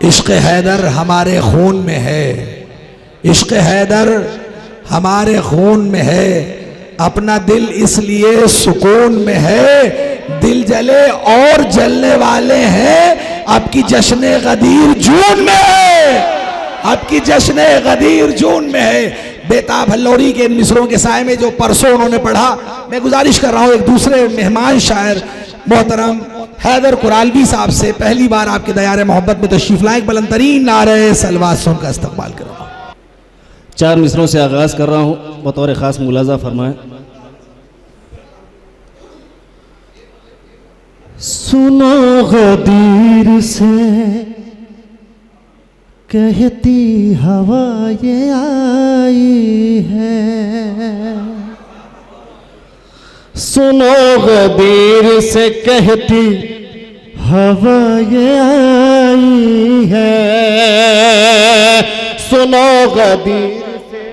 इश्क़ हैदर हमारे खून में है, इश्क़ हैदर हमारे खून में है, अपना दिल इसलिए सुकून में है, दिल जले और जलने वाले हैं, अब की जश्न गदीर जून में है, अब की जश्न गदीर जून में है। बेताब हल्लौरी के इन मिसरों के साए में जो परसों उन्होंने पढ़ा, मैं गुजारिश कर रहा हूँ एक दूसरे मेहमान शायर मोहतरम हैदर कुरालवी साहब से पहली बार आपके दयार मोहब्बत में तशरीफ लाए, बुलंदतरीन नारे सलवात से उनका इस्तकबाल कर रहा हूँ। 4 मिसरों से आगाज कर रहा हूँ, बतौर खास मुलाजा फरमाएं। सुनो गदीर से कहती हवा ये आई है, सुनो गदीर से कहती हवा ये आई है, सुनो गदीर से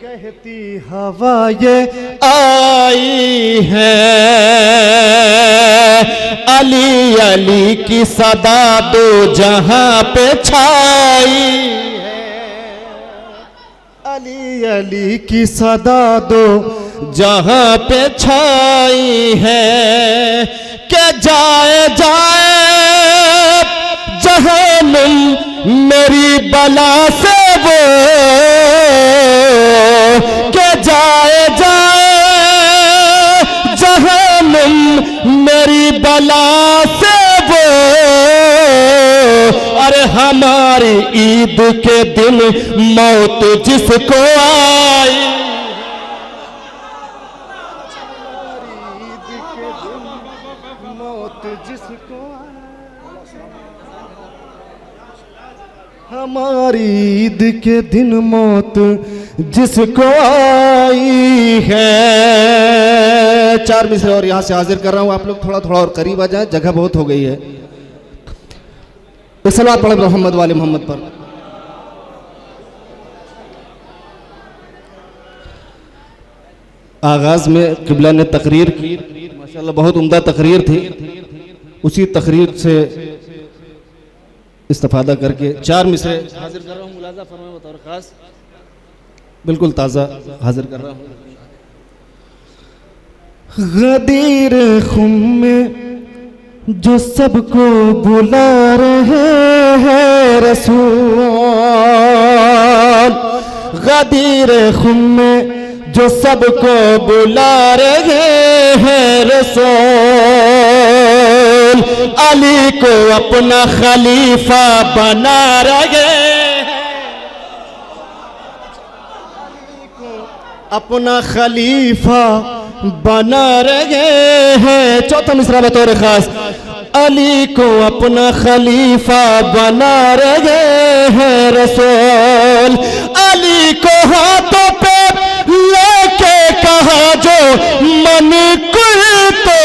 कहती हवा ये आई है, अली अली की सदा दो जहां पे छाई है, अली अली की सदा दो जहां पे छाई है, के जाए जाए जहन्नुम मेरी बला से वो, के जाए जाए जहन्नुम मेरी बला से वो, अरे हमारी ईद के दिन मौत जिसको आई, हमारी ईद के दिन मौत जिसको आई है। 4 मिसरे और यहाँ से हाजिर कर रहा हूँ, आप लोग थोड़ा थोड़ा और करीब आ जाए, जगह बहुत हो गई है। सलावत पढ़े मोहम्मद वाले मोहम्मद पर। आगाज में किबला ने तकरीर की, माशाल्लाह बहुत उम्दा तकरीर थी, उसी तकरीर से इस्तिफादा करके 4 मिसरे हाजिर कर रहा हूँ, मुलाजा फरमाएं बतौर खास, बिल्कुल ताज़ा हाजिर कर रहा हूँ। गदीर खुम में जो सबको बुला रहे हैं रसूल, गदीर खुम में जो सबको बुला रहे हैं रसूल, अली को अपना खलीफा बना रहे हैं, अपना खलीफा बना रहे हैं। चौथा मिसरा बतौर खास, अली को अपना खलीफा बना रहे हैं रसूल, अली को हाथों पे लेके कहा जो मन कुल तो,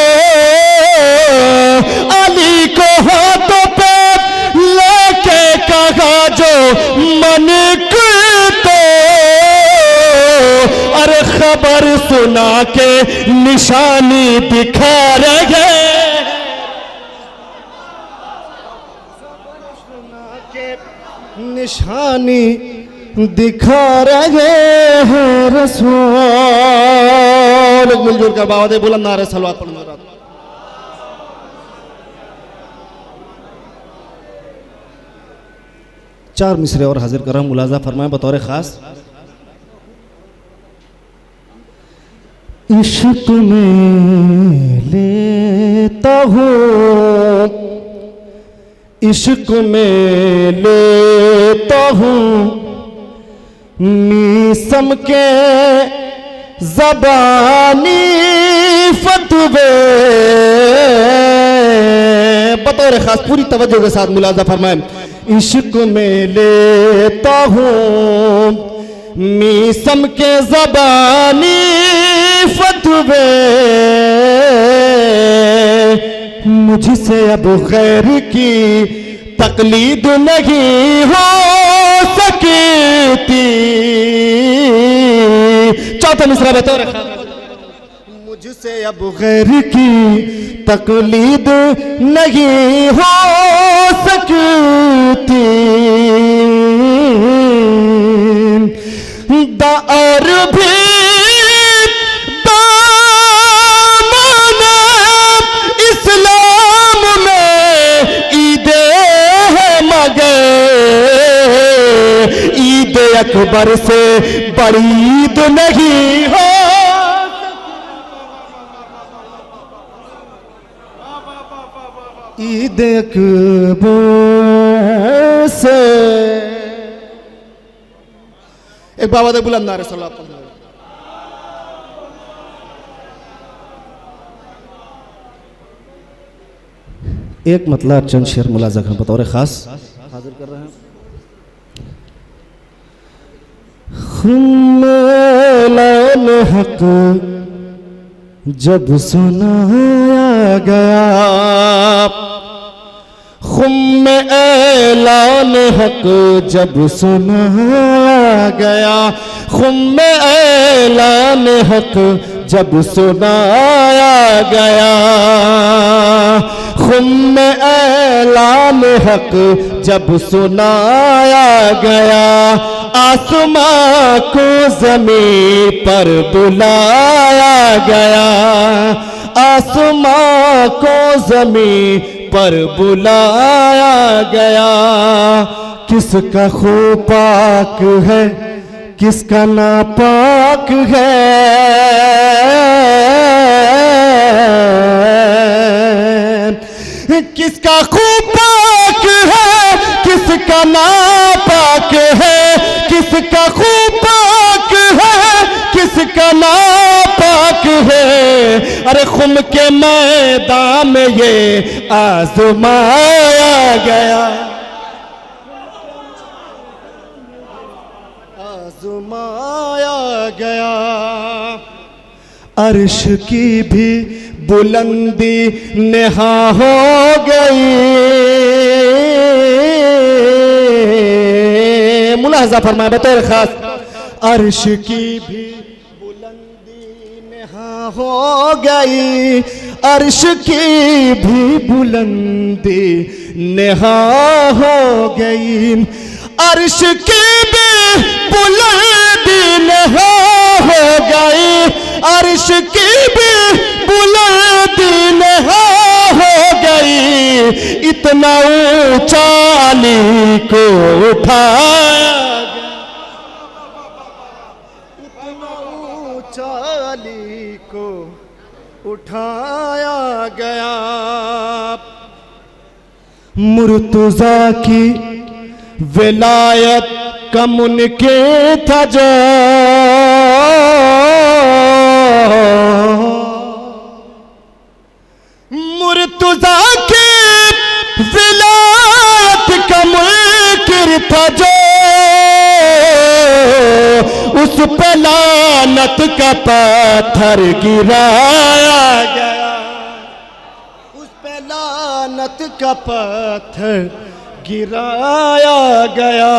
अली को हाथों पे लेके कहा जो मन कुल तो, अरे खबर सुना के निशानी दिखा रहे, निशानी दिखा रहे हैं रसूल। मिलजुल कर बावत बुलंद नारे सलवात पढ़। 4 मिसरे और हाजिर कर रहा हूं, मुलाजा फरमाएं बतौर खास। इश्क में लेता हूँ, इश्क में लेता हूँ मीसम के ज़बानी फतवे, बतौर खास पूरी तवज्जो के साथ मुलाजा फरमाएं। इश्क में लेता हूँ मीसम के ज़बानी फतवे, मुझसे अब गैर की तकलीद नहीं हो सकती। चौथा मिसरा बतौर मुझसे अब गैर की तकलीद नहीं हो सकती, अकबर से बड़ी ईद नहीं हो। ईद अकबर से एक बाबा दे बुलंद नारे सल्लल्लाहु अलैहि वसल्लम। एक मतलब चंद शेर मुलाजा खान बतौर खास हाजिर कर रहे हैं। खुम्मेलान हक जब सुनाया गया, खुम्मे ऐलान हक जब सुनाया गया, खुम्मे ऐलान हक जब सुनाया गया, खुम्मे ऐलान हक जब सुनाया गया, आसमां को ज़मीन पर बुलाया गया, आसमां को ज़मीन पर बुलाया गया। किसका खूब पाक है, किसका नापाक है, किसका खूब पाक है, किसका नापाक है, किसका खूब पाक है, किसका नापाक है। अरे खुम के मैदान में ये आज़माया गया, आज़माया गया। अर्श की भी बुलंदी नेहा हो गई, मुलाहजा फरमाए बतौर खास। अर्श की भी बुलंदी नेहा हो गई, अर्श की भी बुलंदी नेहा हो गई, अर्श की भी बुलंदी नेहा हो गई, अर्श की भी बुलंदी नेहा हो गई। इतना ऊंचा अली को उठाया गया, इतना ऊंचा अली को उठाया गया। मुर्तज़ा की विलायत कम उनके था जो, मुर्तज़ा की विलायत का मुनकिर था जो, उस पे लानत का पत्थर गिराया गया, उस पे लानत का पत्थर गिराया गया।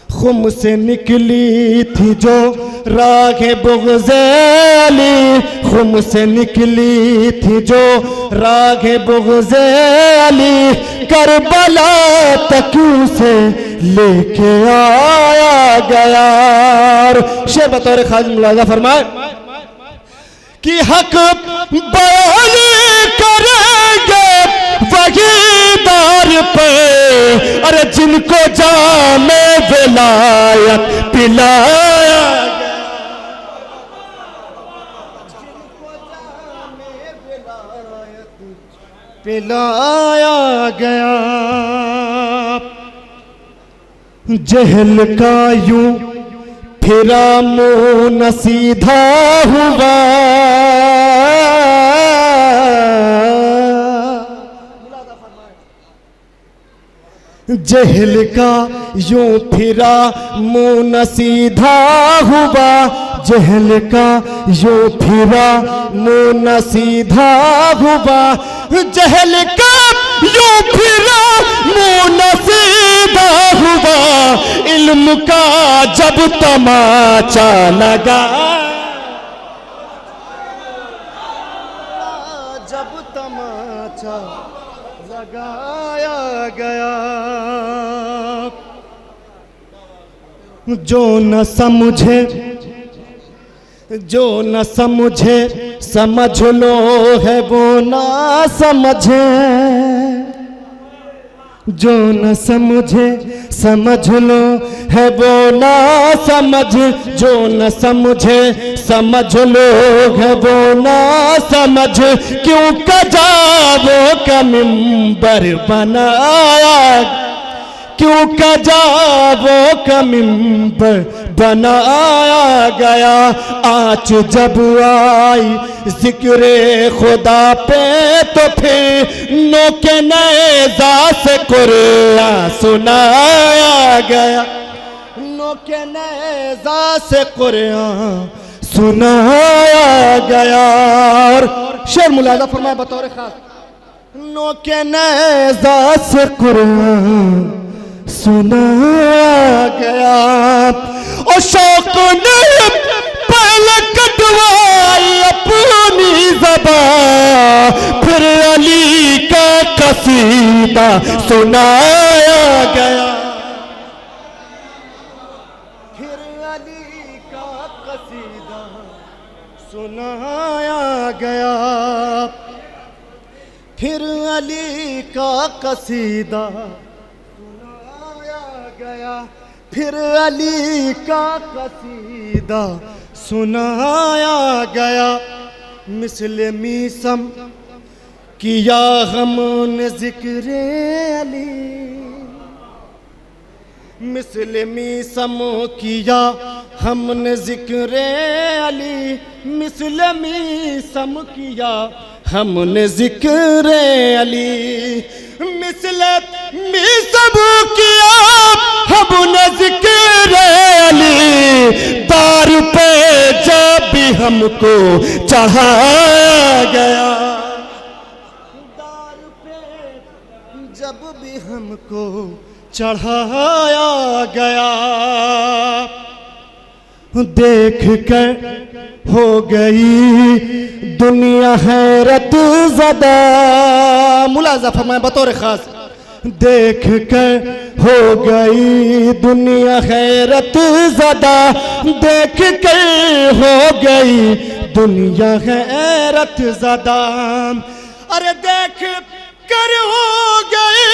खुम से निकली थी जो रागे बुग़्ज़-ए-अली, खुम से निकली थी जो रागे बुग़्ज़-ए-अली, करबला तक उसे लेके आया गया। शेर बतौर खास मुलाज़ा फरमाए कि हक बयान करेंगे वही दार पे, अरे जिनको जामे विलायत पिलाया गया, जिनको जामे विलायत पिलाया गया। जहल का यूं फिरा मुंह न सीधा हुआ, जहल का यूं फिरा मुंह न सीधा हुआ, जहल का यूं फिरा मुंह न सीधा हुआ, जहल का यूं फिरा मुंह न सीधा हुआ। इल्म का जब तमाचा लगा, जब तमाचा लगाया गया। जो न समझे, जो न समझे समझ लो है वो ना समझे, जो न समझे समझ लो है वो ना समझ, जो न समझे समझ लो है वो ना समझ, क्यों कजावो का मिंबर बनाया, क्यों कजावो का मिंबर बनाया गया। आज जब आई जिक्रे खुदा पे तो फिर नो के नेज़ा से कुरान सुनाया गया, नो के नेज़ा से कुरान सुनाया गया। और शेर मुलाजा फरमाया बतौर खास, नो के नेज़ा से कुरान सुनाया गया। और शौक ने पहले कटवाई अपनी ज़बान, फिर अली का कसीदा सुनाया गया, फिर अली का कसीदा सुनाया गया, फिर अली का कसीदा गया, फिर अली का कसीदा सुनाया गया। मिस्ल मीसम किया हमने जिक्र अली, मिस्ल मीसम किया हमने जिक्र अली, मिस्ल मीसम किया हमने जिक्र अली, मिस्ल मीसम किया हमने जिक्र अली, दार पे जब भी हमको चढ़ाया गया, दार पे जब भी हमको चढ़ाया गया। देख कर हो गई दुनिया हैरत ज़दा, मुलाज़ा फरमाए बतौर खास, देख कर हो गई दुनिया हैरत ज़दा, देख कर हो गई दुनिया हैरत ज़दा। अरे देख कर हो गई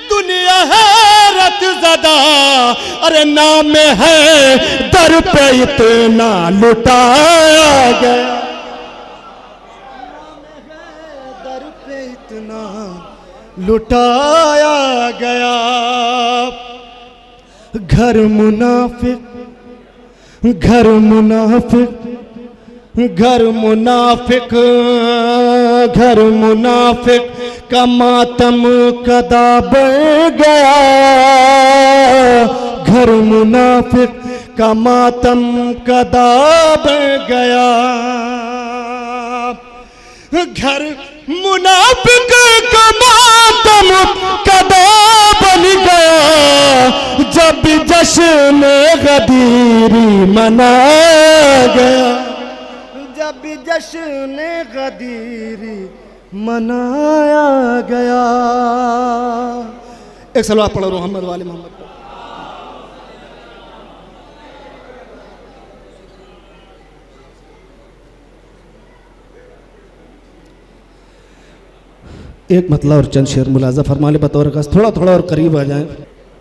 दुनिया हैरत ज़दा, अरे नाम है दर पे इतना लुटाया गया, नाम है दर पे इतना लुटाया गया। घर मुनाफिक, घर मुनाफिक, घर मुनाफिक, घर मुनाफिक का मातम कदा बढ़ गया, घर मुनाफिक का मातम कदा बढ़ गया। घर मुनाफिक का मातम कदा बन गया, जब जश्न गदीरी मनाया गया, जब जश्न गदीरी मनाया गया। एक सलवात पढ़ो मोहम्मद वाले मोहम्मद को। एक मतलब और चंद शेर मुलाजा फरमा ले बतौर का, थोड़ा थोड़ा और करीब आ जाए।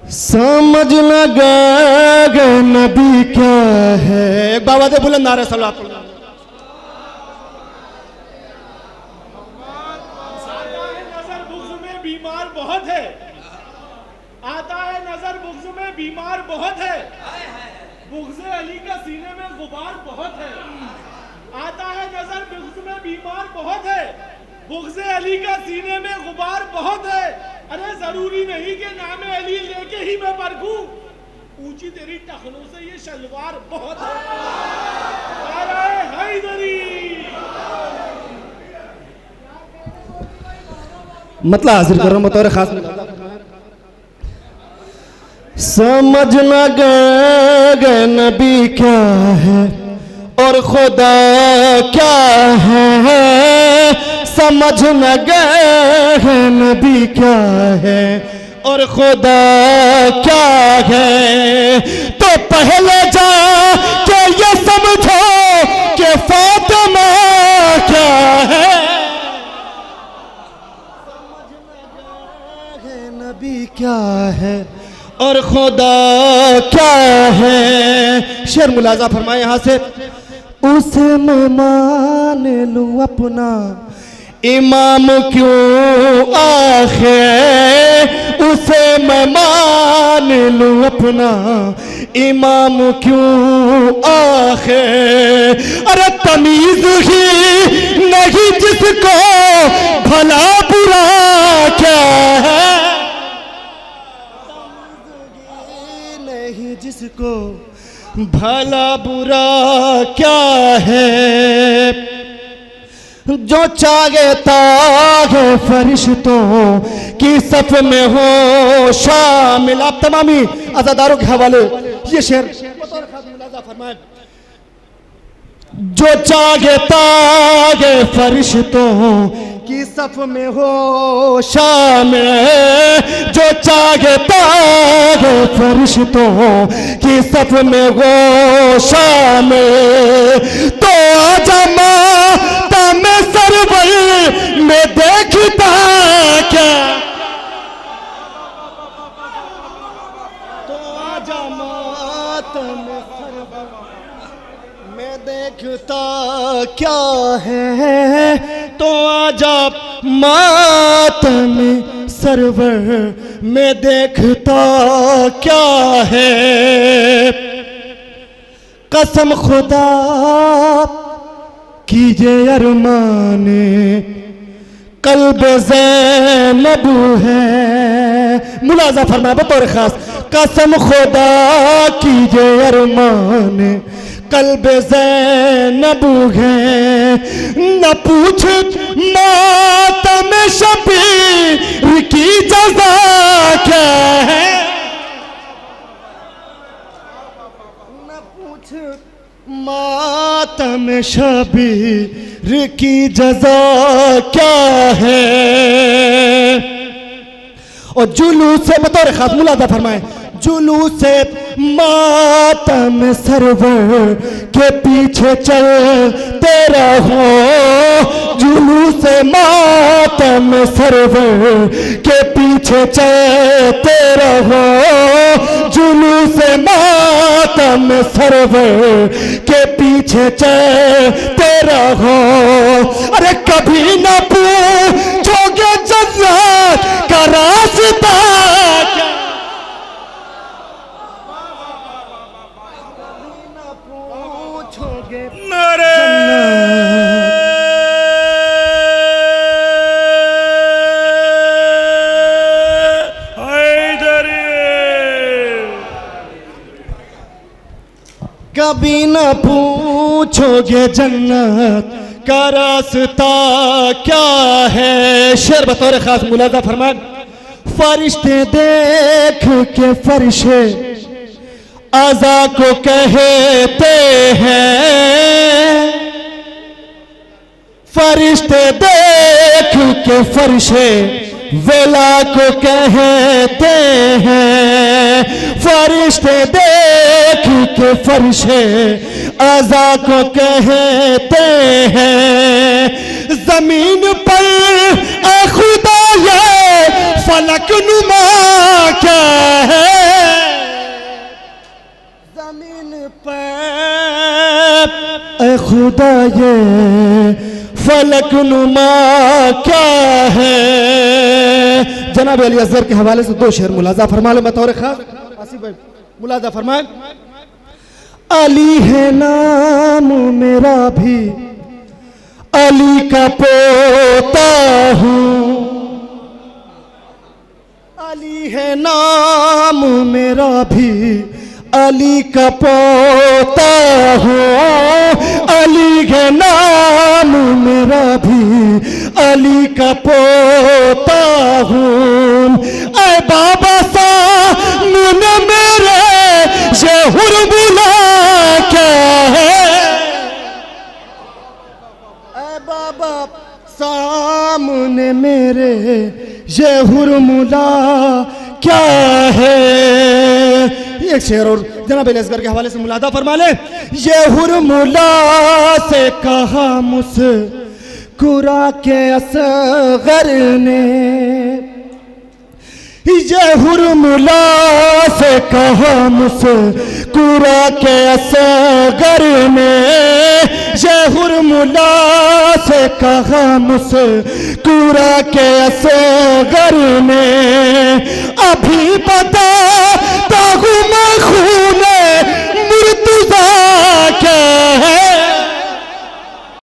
समझ न गए नबी क्या है, एक बाबा दे बुलंद नारे सलवात पढ़ो। बीमार बहुत है, आता है नजर बुग़्ज़ में बीमार बहुत है, बुग़्ज़ अली का सीने में गुबार बहुत है, आता है नजर बुग़्ज़ में बीमार बहुत है, बुग़्ज़ अली का सीने में गुबार बहुत है। अरे जरूरी नहीं कि नाम अली लेके ही मैं परखूं, ऊंची तेरी टखनों से ये शलवार बहुत है। नारे हैदरी। मतलब हाजिर कर रहा हूं बतौर खास। समझ न गए नबी क्या है और खुदा क्या है, समझ न गए नबी क्या है और खुदा क्या है, तो पहले जा के ये समझो कि फातिमा क्या है। नबी क्या है और खुदा क्या है। शेर मुलाजा फरमाए यहाँ से, उसे मैं मान लूं अपना इमाम क्यों आखिर, उसे मैं मान लूं अपना इमाम क्यों आखिर। अरे तमीज ही नहीं जिसको भला बुरा क्या है, नहीं जिसको भला बुरा क्या है। जो चाहता है फरिश्तों की सफ में हो शामिल। आप तमामी अज़ादारों के हवाले ये शेर फरमाए। जो चाहता है फरिश्तों की सफ में हो शामिल, जो चाहता है फरिश्तों की सफ में हो शामिल, तो आजा माता में सरवर में देखता क्या, तो आजा माता में सरवर में देखता क्या है, तो आजा मातम सरवर में देखता क्या है। कसम खुदा कीजिए अरमाने कल्ब ज़ैनब है। मुलाजा फरमाया बतौर खास, कसम खुदा कीजिए अरमाने कल्ब ज़ैनब है। न पूछ मातम शबीर की जज़ा क्या है, न पूछ मातम शबीर की जज़ा क्या है। और जुलूस से बतौर खास मुलाजा फरमाए, जुलूस से मातम सरवर के पीछे चलते रहो, जुलूस से मातम सरवर के पीछे चलते रहो, जुलूस से मातम सरवर के पीछे चलते रहो। अरे कभी न पूछोगे जन्नत का रास्ता क्या, कभी न पूछोगे जन्नत का रास्ता क्या है। शेर बतौर खास मुलाजा फरमान, फरिश्ते देख के फरिश्ते आज़ा को कहते हैं, फरिश्ते देख के फरिश्ते वेला को कहते हैं, फरिश्ते देख के फरिश्ते आज़ा को कहते हैं। जमीन पर ए खुदा ये फलक नुमा क्या है, जमीन पर ए खुदा ये फलक नुमा क्या है। जनाब अली असगर के हवाले से दो शेर मुलाजा फरमा लो बतौर खास। आसिफ भाई मुलाजा फरमाए, अली है नाम मेरा भी अली का पोता हूँ, अली है नाम मेरा भी अली का पोता हूँ, अली है नाम मेरा भी अली का पोता हूँ। ऐ बाबा सामने मेरे ये हुरमुला क्या है, ऐ बाबा सामने मेरे ये हुरमुला क्या है। एक शेर और जनाब असगर के हवाले से मुलादा फरमा ले, ये हुरमुला से कहा मुस्कुरा के असगर ने, ये हुरमुला से कहा मुस्कुरा के असगर में, ये हुरमुला से कहा मुस्कुरा के असगर में, अभी बता